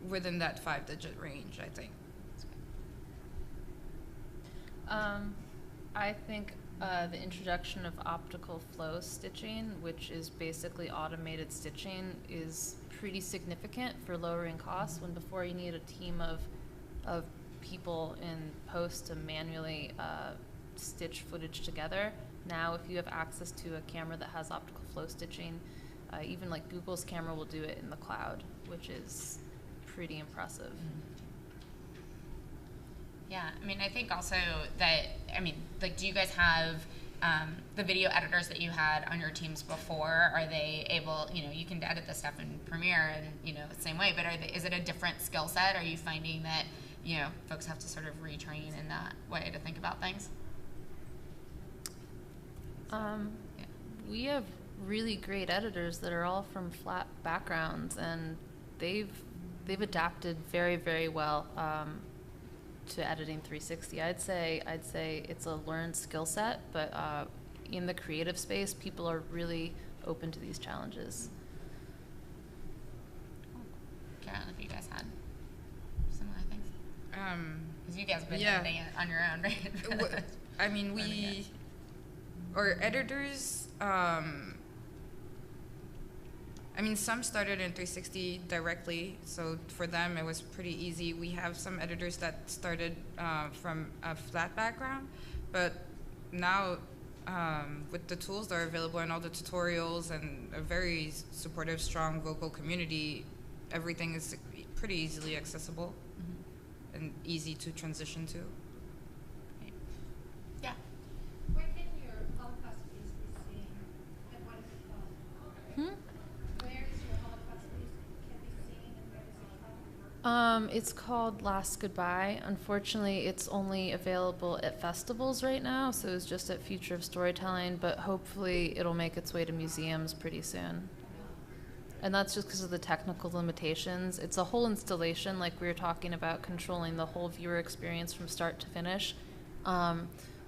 within that 5-digit range, I think. I think the introduction of optical flow stitching, which is basically automated stitching, is pretty significant for lowering costs, when before you need a team of people in post to manually stitch footage together. Now, if you have access to a camera that has optical flow stitching, even like Google's camera will do it in the cloud, which is pretty impressive. Yeah, I mean, I think also that, I mean, like, do you guys have the video editors that you had on your teams before? Are they able, you know, you can edit this stuff in Premiere and, you know, the same way, but is it a different skill set? Are you finding that, you know, folks have to sort of retrain in that way to think about things? We have really great editors that are all from flat backgrounds, and they've adapted very, very well to editing 360. I'd say it's a learned skill set, but in the creative space, people are really open to these challenges. Karen, if you guys had similar things. Because you guys have been Yeah. editing it on your own, right? I mean, our editors, I mean, some started in 360 directly, so for them it was pretty easy. We have some editors that started from a flat background, but now with the tools that are available and all the tutorials and a very supportive, strong vocal community, everything is pretty easily accessible and easy to transition to. Yeah. Where can your Holocaust piece be seen, and what is it called? Where is your Holocaust piece can be seen, and what is it called? It's called Last Goodbye. Unfortunately, it's only available at festivals right now, so it's just at Future of Storytelling, but hopefully it'll make its way to museums pretty soon. And that's just because of the technical limitations. It's a whole installation, like we were talking about, controlling the whole viewer experience from start to finish.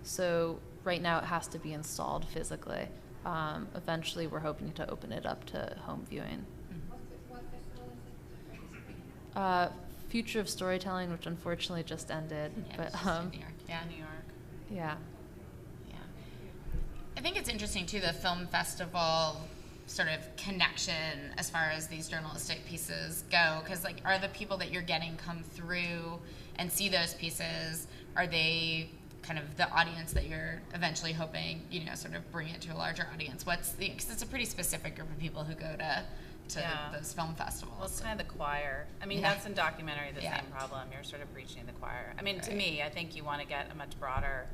So right now it has to be installed physically. Eventually we're hoping to open it up to home viewing. What festival is it? Future of Storytelling, which unfortunately just ended. Yeah, But it's just in New York. Yeah. New York. yeah. Yeah. I think it's interesting too, the film festival sort of connection as far as these journalistic pieces go, because like, are the people that you're getting come through and see those pieces, are they kind of the audience that you're eventually hoping, you know, sort of bring it to a larger audience? Because it's a pretty specific group of people who go to Yeah. those film festivals. Well, it's kind of the choir. I mean, Yeah. that's in documentary the Yeah. same problem. You're sort of reaching the choir. I mean, to Right. me, I think you want to get a much broader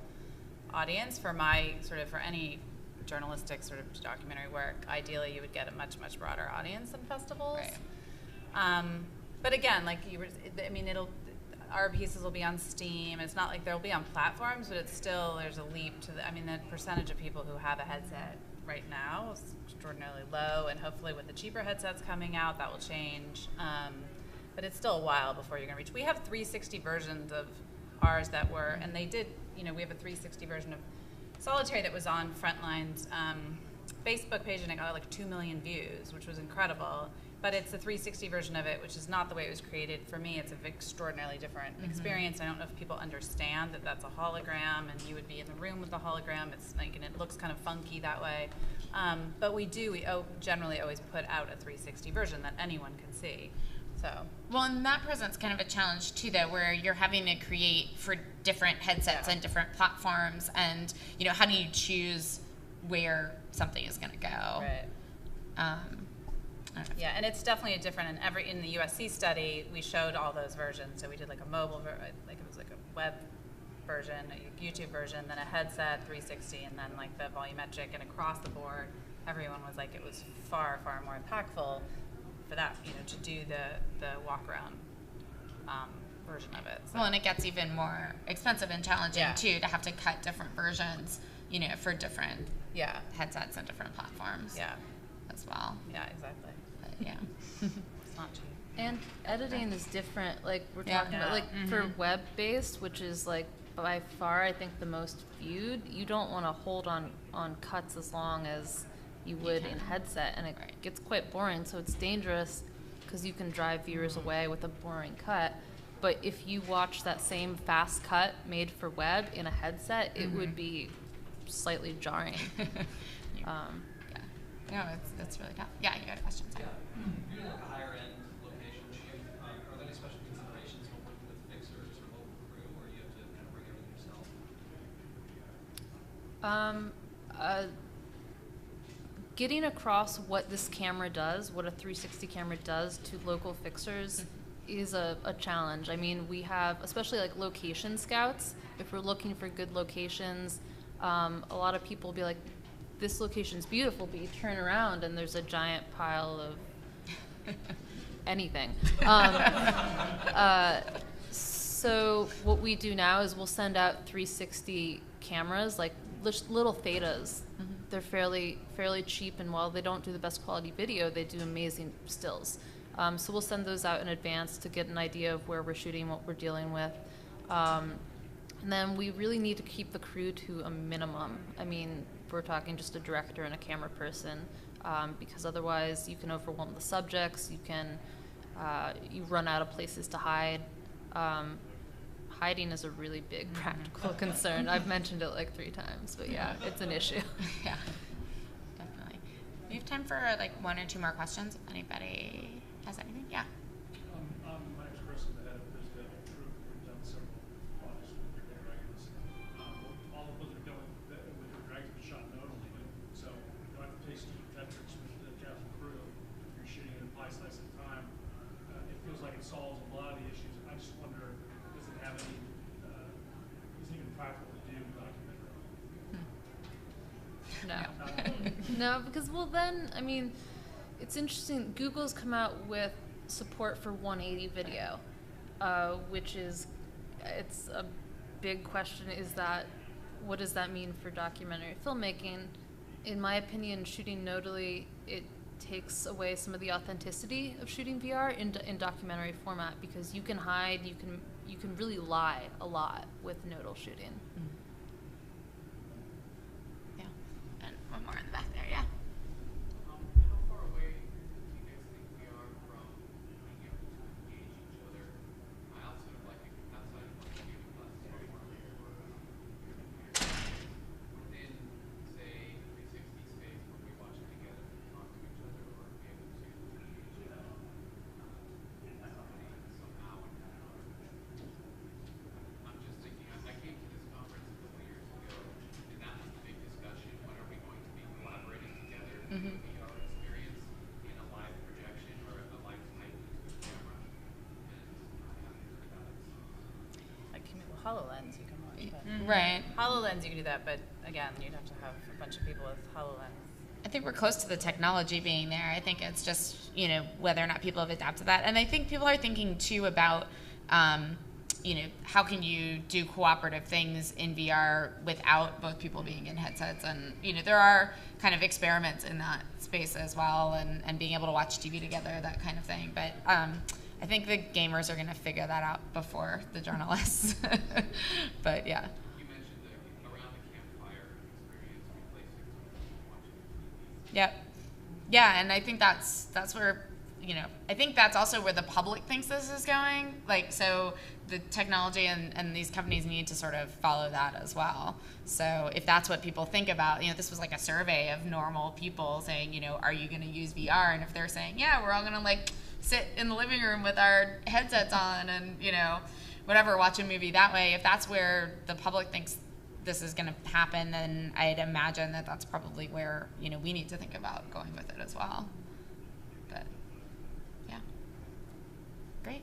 audience for any journalistic sort of documentary work. Ideally, you would get a much, much broader audience in festivals. Right. But again, like our pieces will be on Steam. It's not like they'll be on platforms, but it's still, there's a leap to the percentage of people who have a headset right now is extraordinarily low, and hopefully with the cheaper headsets coming out, that will change. But it's still a while before you're going to reach. We have 360 versions of ours and they did, we have a 360 version of Solitary that was on Frontline's Facebook page, and it got like 2 million views, which was incredible. But it's the 360 version of it, which is not the way it was created. For me, it's an extraordinarily different experience. I don't know if people understand that that's a hologram, and you would be in the room with the hologram. It's like, and it looks kind of funky that way. But we generally always put out a 360 version that anyone can see. So. Well, and that presents kind of a challenge too, though, where you're having to create for different headsets and different platforms, and how do you choose where something is going to go? Right. I don't know. Yeah, and it's definitely in the USC study, we showed all those versions. So we did like a mobile, like it was like a web version, a YouTube version, then a headset, 360, and then like the volumetric, and across the board, everyone was like, it was far, far more impactful for that, to do the walk around version of it. So. Well, and it gets even more expensive and challenging too, to have to cut different versions, for different headsets and different platforms. Yeah. As well. Yeah, exactly. But, yeah. It's not cheap. And editing is different. Like we're talking about, like for web-based, which is like by far I think the most viewed. You don't want to hold on cuts as long as you would in headset, and it gets quite boring. So it's dangerous because you can drive viewers away with a boring cut. But if you watch that same fast cut made for web in a headset, it would be slightly jarring. No, it's really tough. Yeah, you got a question. Sorry. If you're like a higher end location shoot, are there any special considerations when working with fixers or local crew, or you have to kind of bring everything yourself? Getting across what this camera does, what a 360 camera does to local fixers is a challenge. I mean, we have, especially like location scouts, if we're looking for good locations, a lot of people will be like, this location's beautiful, but you turn around and there's a giant pile of anything. So what we do now is we'll send out 360 cameras, like little Thetas. They're fairly cheap, and while they don't do the best quality video, they do amazing stills. So we'll send those out in advance to get an idea of where we're shooting, what we're dealing with. And then we really need to keep the crew to a minimum. I mean, we're talking just a director and a camera person, because otherwise you can overwhelm the subjects. You run out of places to hide hiding is a really big practical concern. I've mentioned it like 3 times, but yeah, it's an issue. Yeah, definitely. We have time for like 1 or 2 more questions. If anybody has anything, yeah. My name's Chris. I'm the head of the Troop. We've done several projects with the dragons. All of those are going with the dragons are shot nodally. So you don't have to play Steve Tetrick's with the cast and crew. You're shooting in 5 slices at a time. It feels like it solves a lot of the issues. I just wonder, does it have any, is it even practical to do documentary? No. No, because, well, then, I mean, it's interesting. Google's come out with support for 180 video, which is, it's a big question. Is that, what does that mean for documentary filmmaking? In my opinion, shooting nodally, it takes away some of the authenticity of shooting VR in documentary format, because you can hide, you can really lie a lot with nodal shooting. Yeah, and 1 more in the back there, yeah. How far away do you guys think we are from being able to engage each other outside of like outside of like gaming classes or within, say, the 360 space where we watch it together and talk to each other or be able to engage somebody somehow and I'm just thinking, I came to this conference a couple years ago, and that was the big discussion. When are we going to be collaborating together to do a VR experience in a live projection or a live type camera? And I haven't heard about it. Like, HoloLens, you can watch that. Right. HoloLens, you can do that, but again, you'd have to have a bunch of people with HoloLens. I think we're close to the technology being there. I think it's just, whether or not people have adapted that. And I think people are thinking too about, how can you do cooperative things in VR without both people being in headsets? And, there are kind of experiments in that space as well, and being able to watch TV together, that kind of thing. But I think the gamers are going to figure that out before the journalists. But yeah. You mentioned the around the campfire experience, replacing watching TV. Yep. Yeah, and I think that's where, I think that's also where the public thinks this is going. Like, so the technology and these companies need to sort of follow that as well. So if that's what people think about, this was like a survey of normal people saying, are you going to use VR? And if they're saying, yeah, we're all going to like sit in the living room with our headsets on and, whatever, watch a movie that way. If that's where the public thinks this is going to happen, then I'd imagine that that's probably where, we need to think about going with it as well. But, yeah. Great.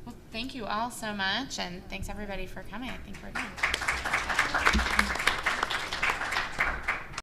Well, thank you all so much, and thanks everybody for coming. I think we're done.